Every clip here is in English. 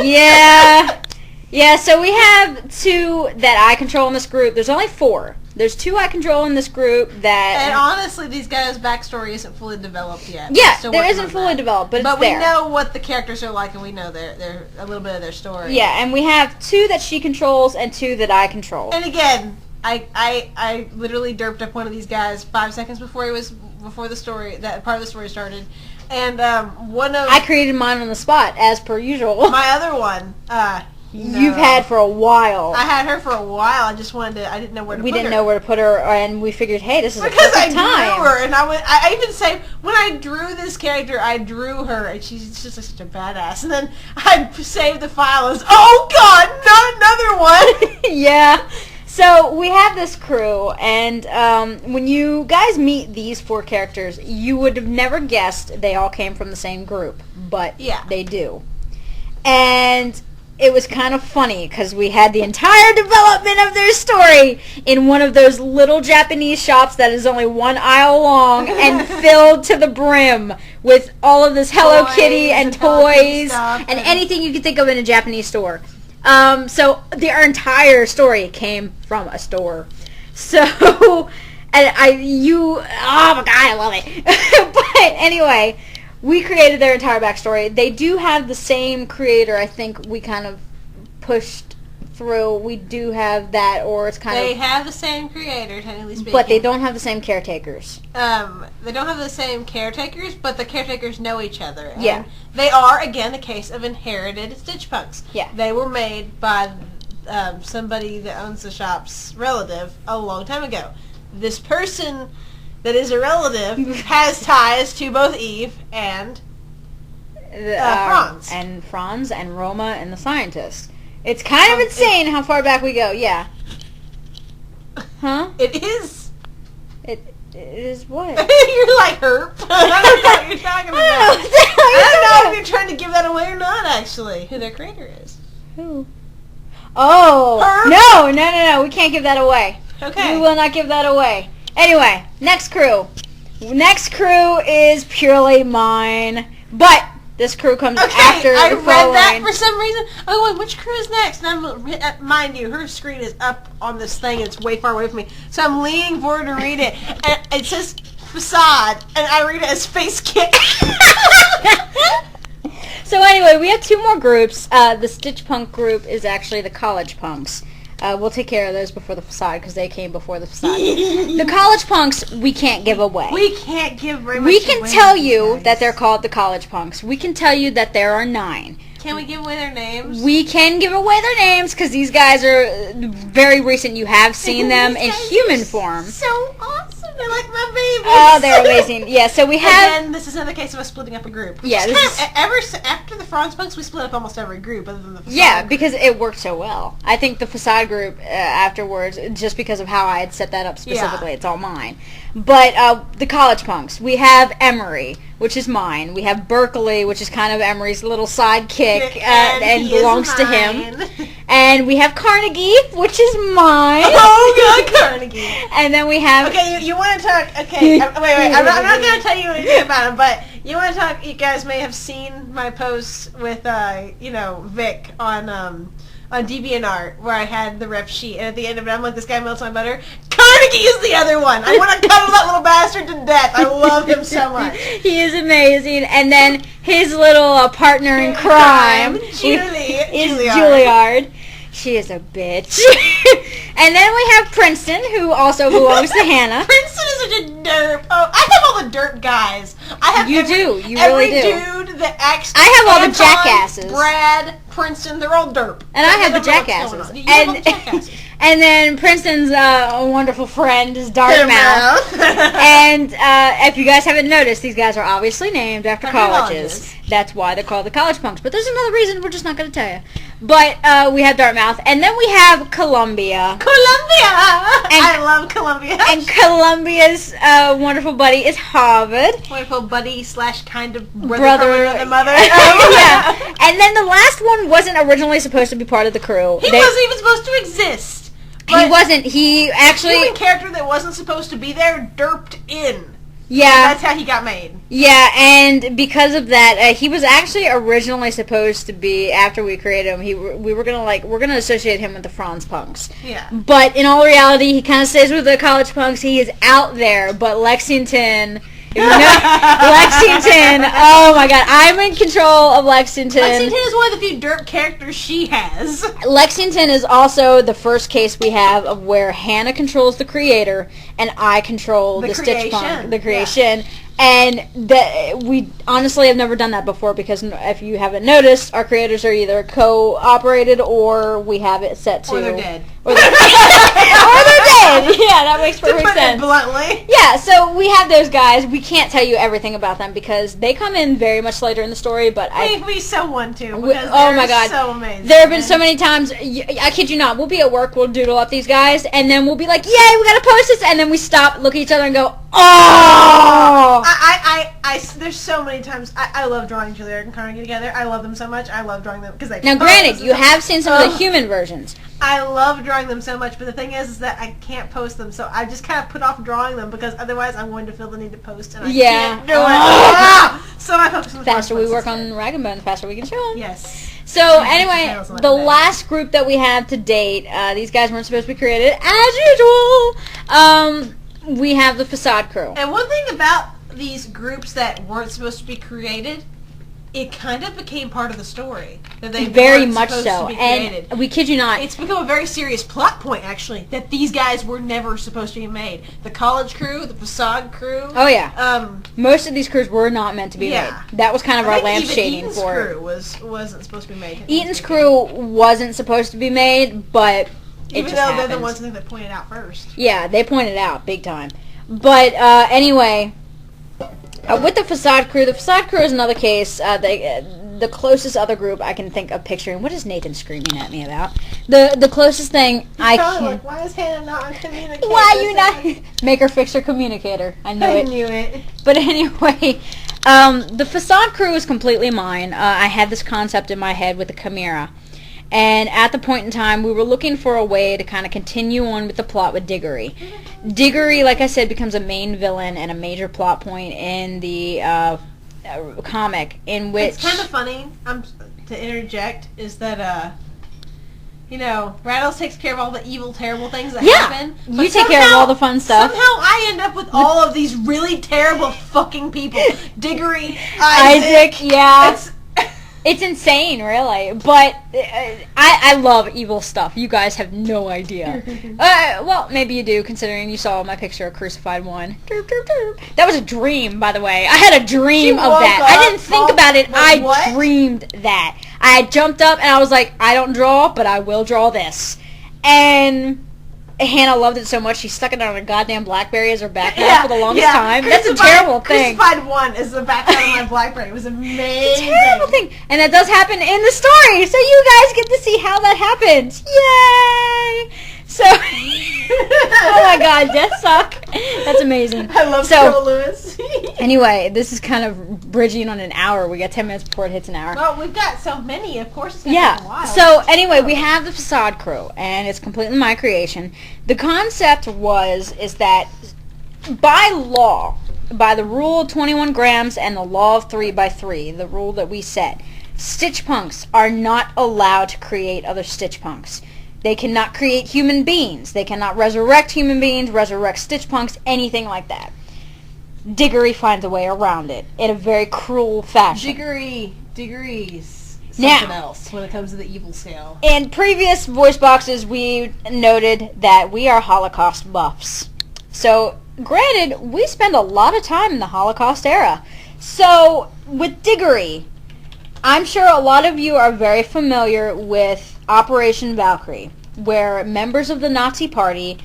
Yeah. Yeah, so we have 2 that I control in this group. There's only 4. There's 2 I control in this group that... And honestly, these guys' backstory isn't fully developed yet. Yeah, there isn't fully developed, but it's there. But we know what the characters are like, and we know their a little bit of their story. Yeah, and we have 2 that she controls and 2 that I control. And again, I literally derped up one of these guys 5 seconds before the story, that part of the story started. And I created mine on the spot, as per usual. My other one, you've had for a while. I had her for a while. I just wanted to. I didn't know where to. We didn't know where to put her, and we figured, hey, this is because a perfect time. I drew her, and I even say when I drew this character, I drew her, and she's just such a badass. And then I saved the file as, oh God, not another one. Yeah. So we have this crew, and when you guys meet these 4 characters, you would have never guessed they all came from the same group, but yeah, they do. And it was kind of funny because we had the entire development of their story in one of those little Japanese shops that is only 1 aisle long and filled to the brim with all of this Hello Kitty and toys and anything you could think of in a Japanese store. So our entire story came from a store. So, and oh my God, I love it. But anyway, we created their entire backstory. They do have the same creator. I think we kind of pushed through. We do have that, or it's kind of... They have the same creator, technically speaking. But they don't have the same caretakers. They don't have the same caretakers, but the caretakers know each other. And yeah. They are, again, a case of inherited stitchpunks. Yeah. They were made by somebody that owns the shop's relative a long time ago. This person that is a relative has ties to both Eve and Franz. And Franz and Roma and the scientist. It's kind of insane how far back we go, yeah. Huh? It is. It is what? You're like Herp. I don't know what you're talking about. I don't know if you're trying to give that away or not, actually. Who their creator is. Who? Oh. Herp? No. We can't give that away. Okay. We will not give that away. Anyway, next crew. Next crew is purely mine. But this crew comes after I the read following. that for some reason. Oh, and which crew is next? And mind you, her screen is up on this thing. It's way far away from me. So I'm leaning forward to read it. And it says facade. And I read it as face kick. So anyway, we have 2 more groups. The Stitch Punk group is actually the College Punks. We'll take care of those before the facade because they came before the facade. The College Punks we can't give away. We can't give very much We can away tell you that they're called the College Punks. We can tell you that there are 9. Can we give away their names? We can give away their names because these guys are very recent. You have seen them in human form. So awesome. They're like my babies. Oh, they're amazing. Yeah, so we have... And then this is another case of us splitting up a group. Yeah, after the Franz Punks, we split up almost every group other than the facade. Yeah, because it worked so well. I think the facade group afterwards, just because of how I had set that up specifically, it's all mine. But the College Punks, we have Emery, which is mine. We have Berkeley, which is kind of Emery's little sidekick and belongs to him. And we have Carnegie, which is mine. Oh, God, Carnegie. And then we have... Okay, you want to talk... Okay, wait. I'm not going to tell you anything about him, but you want to talk... You guys may have seen my posts with, Vic on DeviantArt, where I had the rep sheet, and at the end of it, I'm like, this guy melts my butter. Carnegie is the other one. I want to cuddle that little bastard to death. I love him so much. He is amazing. And then his little partner in crime is Juilliard. She is a bitch. And then we have Princeton, who also belongs to Hannah. Princeton is such a derp. Oh, I have all the derp guys. I have You really do. Every dude that actually... I have all the jackasses. Brad, Princeton, they're all derp. And I have the jackasses. And then Princeton's wonderful friend is Dartmouth. And if you guys haven't noticed, these guys are obviously named after colleges. That's why they're called the College Punks. But there's another reason we're just not going to tell you. But we have Dartmouth. And then we have Columbia. I love Columbia. And Columbia's wonderful buddy is Harvard. Wonderful buddy / kind of brother from another mother. Yeah. And then the last one wasn't originally supposed to be part of the crew. He wasn't even supposed to exist. He wasn't. He actually... The human character that wasn't supposed to be there derped in. Yeah. That's how he got made. Yeah, and because of that, he was actually originally supposed to be, after we created him, we're gonna associate him with the Franz punks. Yeah. But in all reality, he kind of stays with the college punks. He is out there, but Lexington... If you know, Lexington, oh my god, I'm in control of Lexington. Lexington is one of the few derp characters she has. Lexington is also the first case we have of where Hannah controls the creator and I control the stitch punk, the creation. Yeah. And we honestly have never done that before because if you haven't noticed, our creators are either co-operated or we have it set to... Or they're dead. Or they're dead. Yeah, that makes perfect sense. To put it bluntly. Yeah, so we have those guys. We can't tell you everything about them because they come in very much later in the story, but we so want to. Oh my god. So amazing. There have been so many times, I kid you not, we'll be at work, we'll doodle up these guys, and then we'll be like, yay, we gotta post this, and then we stop, look at each other, and go, oh! There's so many times, I love drawing Julia and Carnegie together. I love them so much. I love drawing them because they... Now granted, you have seen some of the human versions. I love drawing them so much, but the thing is that I can't post them, so I just kind of put off drawing them because otherwise I'm going to feel the need to post, and I can't do it. So I focus on the faster we work on RagNBone, the faster we can show them. Yes. So anyway, the last group that we have to date, these guys weren't supposed to be created as usual. We have the Facade Crew. And one thing about these groups that weren't supposed to be created, it kind of became part of the story. That they very much so. And we kid you not. It's become a very serious plot point, actually, that these guys were never supposed to be made. The college crew, the Facade crew. Oh, yeah. Most of these crews were not meant to be made. That was kind of our lampshading for it. Eaton's crew wasn't supposed to be made. Eaton's crew wasn't supposed to be made, but even though they're the ones that pointed out first. Yeah, they pointed out big time. But anyway... with the Facade Crew is another case. The closest other group I can think of picturing. What is Nathan screaming at me about? The closest thing I can. Like, why is Hannah not on communicator? Why you not make her fix her communicator? I knew it. But anyway, the Facade Crew is completely mine. I had this concept in my head with the Chimera. And at the point in time, we were looking for a way to kind of continue on with the plot with Diggory. Diggory, like I said, becomes a main villain and a major plot point in the comic, in which... It's kind of funny, to interject, is that, Rattles takes care of all the evil, terrible things that happen. You take care of all the fun stuff. Somehow I end up with all of these really terrible fucking people. Diggory, Isaac, yeah. It's insane, really. But I love evil stuff. You guys have no idea. Well, maybe you do, considering you saw my picture of Crucified One. That was a dream, by the way. I had a dream of that. I didn't think about it. I dreamed that. I had jumped up, and I was like, I don't draw, but I will draw this. And... Hannah loved it so much she stuck it on a goddamn BlackBerry as her background for the longest time. That's a terrible thing. Crucified One is the background of my BlackBerry. It was amazing. It's a terrible thing. And that does happen in the story, so you guys get to see how that happens. Yay! So, oh my god, death suck. That's amazing. I love Carol Lewis. Anyway, this is kind of bridging on an hour. We got 10 minutes before it hits an hour. Well, we've got so many, of course it's going to take a while. So anyway, we have the Facade Crew, and it's completely my creation. The concept is that by law, by the rule of 21 grams and the law of 3x3, the rule that we set, stitchpunks are not allowed to create other stitchpunks. They cannot create human beings. They cannot resurrect human beings, resurrect stitchpunks, anything like that. Diggory finds a way around it in a very cruel fashion. Diggory's something else when it comes to the evil scale. In previous voice boxes, we noted that we are Holocaust buffs. So, granted, we spend a lot of time in the Holocaust era. So, with Diggory, I'm sure a lot of you are very familiar with Operation Valkyrie, where members of the Nazi Party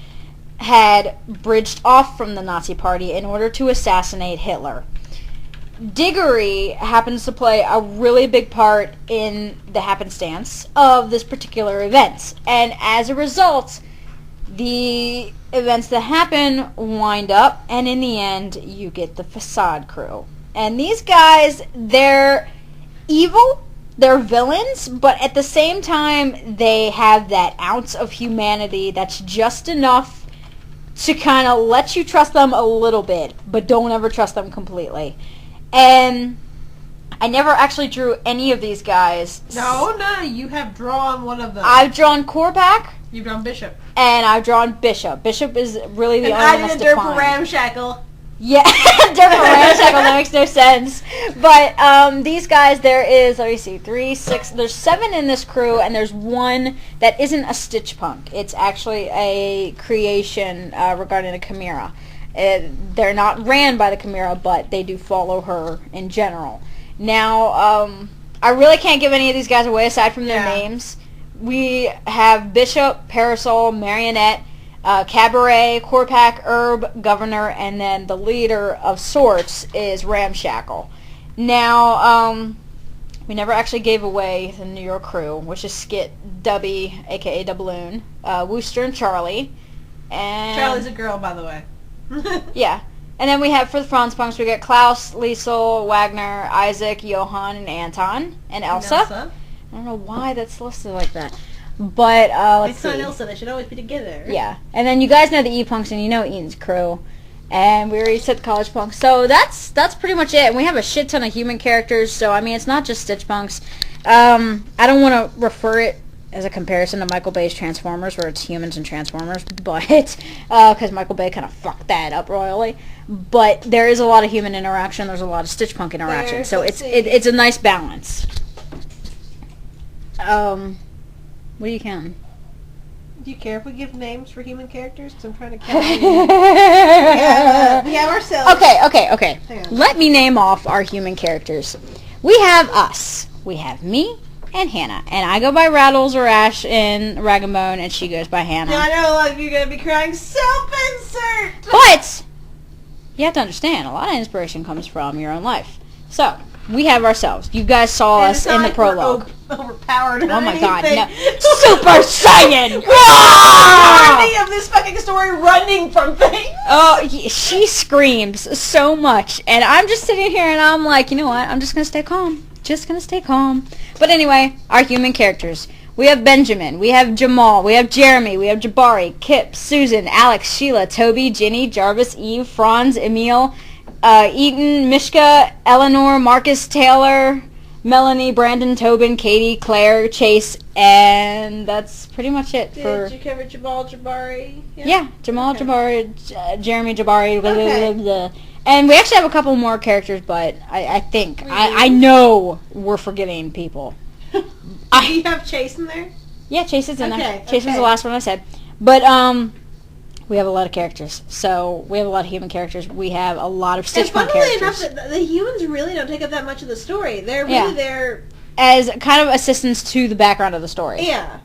had bridged off from the Nazi Party in order to assassinate Hitler. Diggory happens to play a really big part in the happenstance of this particular event, and as a result, the events that happen wind up, and in the end, you get the Facade Crew. And these guys, they're evil, they're villains, but at the same time, they have that ounce of humanity that's just enough to kind of let you trust them a little bit, but don't ever trust them completely. And I never actually drew any of these guys. No, you have drawn one of them. I've drawn Korpak. You've drawn Bishop. And I've drawn Bishop. Bishop is really the only one that's defined. defined. I did a Derp Ramshackle. Yeah, Derp Ramshackle, that makes no sense. But these guys, there is, let me see, 3, 6, there's 7 in this crew, and there's 1 that isn't a stitchpunk. It's actually a creation regarding a Chimera. They're not ran by the Chimera, but they do follow her in general. Now, I really can't give any of these guys away aside from their names. We have Bishop, Parasol, Marionette, Cabaret, Korpak, Herb, Governor, and then the leader of sorts is Ramshackle. Now, we never actually gave away the New York crew, which is Skit, Dubby, a.k.a. Doubloon, Wooster, and Charlie. And Charlie's a girl, by the way. Yeah. And then we have, for the Franz Punks, we got Klaus, Liesel, Wagner, Isaac, Johann, and Anton, and Elsa. I don't know why that's listed like that. But, let's see. It's not Elsa. They should always be together. Yeah. And then you guys know the E-Punks, and you know Ian's crew. And we already said the College Punks. So that's pretty much it. And we have a shit ton of human characters. So, I mean, it's not just Stitch Punks. I don't want to refer it as a comparison to Michael Bay's Transformers, where it's humans and Transformers. But, because Michael Bay kind of fucked that up royally. But there is a lot of human interaction. There's a lot of Stitch Punk interaction. So it's a nice balance. What are you counting? Do you care if we give names for human characters? Because I'm trying to count. We have ourselves. Okay. Let me name off our human characters. We have us. We have me and Hannah. And I go by Rattles or Ash in RagNBone, and she goes by Hannah. Now, I know a lot of you are going to be crying, self-insert! But you have to understand, a lot of inspiration comes from your own life. So, we have ourselves. You guys saw us in the prologue. Overpowered. Oh my god, no. Super Saiyan! We're of this fucking story running from things. Oh, she screams so much. And I'm just sitting here and I'm like, you know what? I'm just going to stay calm. But anyway, our human characters. We have Benjamin. We have Jamal. We have Jeremy. We have Jabari, Kip, Susan, Alex, Sheila, Toby, Ginny, Jarvis, Eve, Franz, Emil, Eaton, Mishka, Eleanor, Marcus, Taylor, Melanie, Brandon, Tobin, Katie, Claire, Chase, and that's pretty much it. Did you cover Jamal, Jabari? Yeah, Jamal, Jabari, Jeremy, Jabari, blah, blah, blah, blah. And we actually have a couple more characters, but I think, I know we're forgetting people. Do you have Chase in there? Yeah, Chase is in there. Chase was the last one I said. But, we have a lot of characters. So, we have a lot of human characters. We have a lot of Stitch Punk characters. Enough, the humans really don't take up that much of the story. They're really there as kind of assistants to the background of the story. Yeah.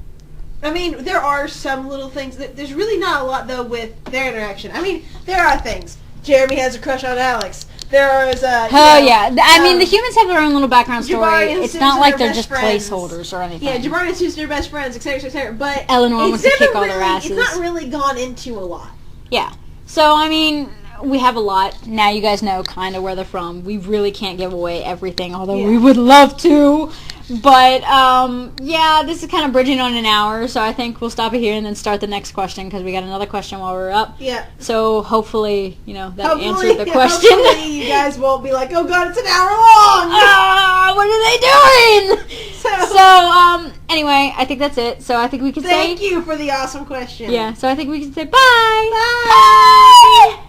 I mean, there are some little things. There's really not a lot, though, with their interaction. I mean, there are things. Jeremy has a crush on Alex. There is I mean, the humans have their own little background story. It's not like they're just friends. Placeholders or anything. Yeah, Jabari and Susan are best friends, etc., etc. But Eleanor wants to kick all their asses. It's not really gone into a lot. Yeah. So, I mean, we have a lot. Now you guys know kind of where they're from. We really can't give away everything, although we would love to. But, yeah, this is kind of bridging on an hour, so I think we'll stop it here and then start the next question, because we got another question while we're up. Yeah. So, hopefully, that answered the question. Hopefully you guys won't be like, oh god, it's an hour long! What are they doing? So, anyway, I think that's it. So I think we can say... Thank you for the awesome question. Yeah, so I think we can say bye! Bye!